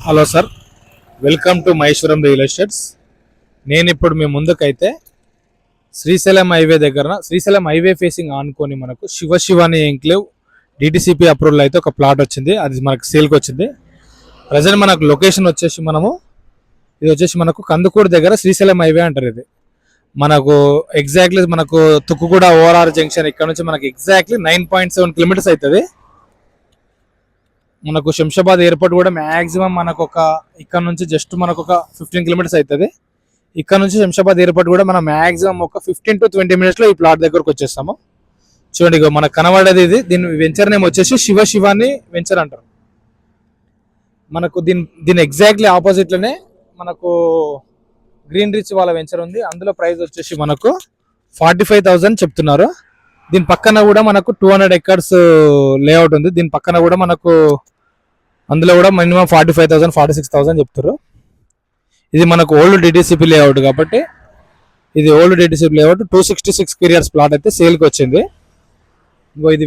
Hello sir, welcome to Maheshwaram real estates. నేను ఇప్పుడు మీ ముందుకైతే శ్రీశైలం హైవే దగ్గర, శ్రీశైలం హైవే ఫేసింగ్ ఆనుకొని మనకు శివశివాని ఎంక్లేవ్ డిటిసిపి అప్రూవల్ అయితే ఒక ప్లాట్ వచ్చింది. అది మనకు సేల్కి వచ్చింది. ప్రజెంట్ మనకు లొకేషన్ వచ్చేసి ఇది వచ్చేసి మనకు కందుకూరు దగ్గర శ్రీశైలం హైవే అంటారు. ఇది మనకు ఎగ్జాక్ట్లీ మనకు తుక్కుగూడ ఓఆర్ఆర్ జంక్షన్ ఇక్కడ నుంచి మనకు ఎగ్జాక్ట్లీ 9.7 కిలోమీటర్స్ అవుతుంది. మనకు శంషాబాద్ ఎయిర్పోర్ట్ కూడా మ్యాక్సిమం మనకు ఇక్కడ నుంచి జస్ట్ మనకు ఒక 15 కిలోమీటర్స్ అవుతుంది. ఇక్కడ నుంచి శంషాబాద్ ఎయిర్పోర్ట్ కూడా మనం మ్యాక్సిమం ఒక 15 to 20 మినిట్స్లో ఈ ప్లాట్ దగ్గరకు వచ్చేస్తాము. చూడండి, ఇక మనకు కనబడేది ఇది. దీని వెంచర్ నేమ్ వచ్చేసి శివశివాని వెంచర్ అంటారు. మనకు దీని ఎగ్జాక్ట్లీ ఆపోజిట్లోనే మనకు గ్రీన్ రిచ్ వాళ్ళ వెంచర్ ఉంది. అందులో ప్రైస్ వచ్చేసి మనకు 45,000 చెప్తున్నారు. దీని పక్కన కూడా మనకు 200 acres లేఅవుట్ ఉంది. దీని పక్కన కూడా మనకు అందులో కూడా మినిమం 45,000 46,000 చెప్తారు. ఇది మనకు ఓల్డ్ డిటిసిపి లేఅవుట్ కాబట్టి ఇది old DTCP layout 266 clears plot అయితే సేల్కి వచ్చింది. ఇది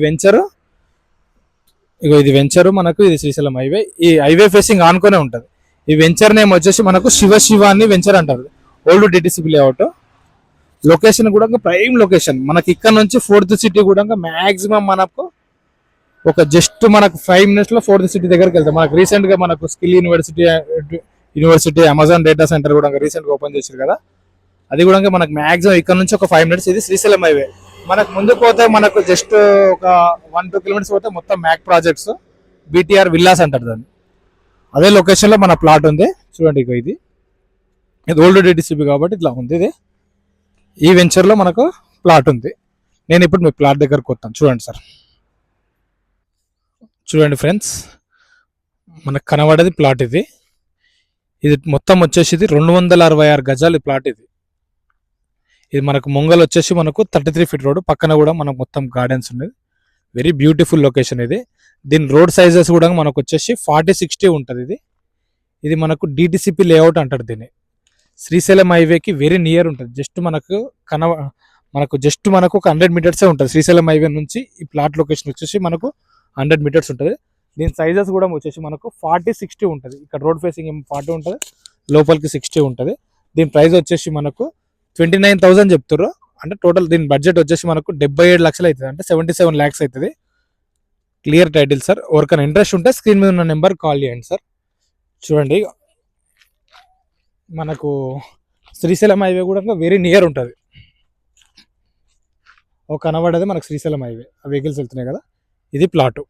వెంచరు మనకు ఇది శ్రీశైలం హైవే. ఈ హైవే ఫేసింగ్ ఆనుకునే ఉంటుంది. ఈ వెంచర్ నేమ్ వచ్చేసి మనకు శివశివాని వెంచర్ అంటారు. Old DTCP layout. లొకేషన్ కూడా ప్రైమ్ లొకేషన్. మనకి ఇక్కడ నుంచి 4th సిటీ కూడా మ్యాక్సిమం మనకు ఒక జస్ట్ మనకు 5 మినిట్స్లో 4th సిటీ దగ్గరికి వెళ్తాం. మనకు రీసెంట్గా మనకు skill university Amazon data centre కూడా రీసెంట్గా ఓపెన్ చేశారు కదా. అది కూడా మనకు మ్యాక్సిమం ఇక్కడ నుంచి ఒక 5 మినిట్స్. ఇది శ్రీశైలం హైవే. మనకు ముందుకు పోతే మనకు జస్ట్ ఒక 1-2 కిలోమీటర్స్ పోతే మొత్తం మ్యాక్ ప్రాజెక్ట్స్ బీటీఆర్ విల్లాస్ అంటారు దాన్ని. అదే లొకేషన్లో మన ప్లాట్ ఉంది. చూడండి, ఇది ఓల్డ్ డిటిసిపి కాబట్టి ఇట్లా ఉంది. ఇది ఈ వెంచర్లో మనకు ప్లాట్ ఉంది. నేను ఇప్పుడు మీ ప్లాట్ దగ్గరకు వస్తాను. చూడండి సార్, చూడండి ఫ్రెండ్స్, మనకు కనబడేది ప్లాట్ ఇది. ఇది మొత్తం వచ్చేసి 266 గజాలు ఈ ప్లాట్. ఇది మనకు ముంగల్ వచ్చేసి మనకు 33 ఫీట్ రోడ్. పక్కన కూడా మనకు మొత్తం గార్డెన్స్ ఉండేది. వెరీ బ్యూటిఫుల్ లొకేషన్ ఇది. దీని రోడ్ సైజెస్ కూడా మనకు వచ్చేసి 40-60 ఉంటుంది. ఇది మనకు డిటిసిపి లేఅవుట్ అంటారు దీన్ని. శ్రీశైలం హైవేకి వెరీ నియర్ ఉంటుంది. జస్ట్ మనకు ఒక 100 మీటర్సే ఉంటుంది. శ్రీశైలం హైవే నుంచి ఈ ప్లాట్ లొకేషన్ వచ్చేసి మనకు 100 మీటర్స్ ఉంటుంది. దీని సైజెస్ కూడా వచ్చేసి మనకు 40-60 ఉంటుంది. ఇక్కడ రోడ్ ఫేసింగ్ 40 ఉంటుంది, లోపలికి 60 ఉంటుంది. దీని ప్రైస్ వచ్చేసి మనకు 29,000 చెప్తారు. అంటే టోటల్ దీని బడ్జెట్ వచ్చేసి మనకు 77 లక్షలు అవుతుంది. అంటే 77 lakhs అవుతుంది. Clear title sir. ఎవరికైనా ఇంట్రెస్ట్ ఉంటే స్క్రీన్ మీద ఉన్న నెంబర్ కాల్ చేయండి సార్. చూడండి, మనకు శ్రీశైలం హైవే కూడా వెరీ నియర్ ఉంటుంది. ఒక కనబడేది మనకు శ్రీశైలం హైవే. ఆ వెహికల్స్ వెళ్తున్నాయి కదా, ఇది ప్లాటు.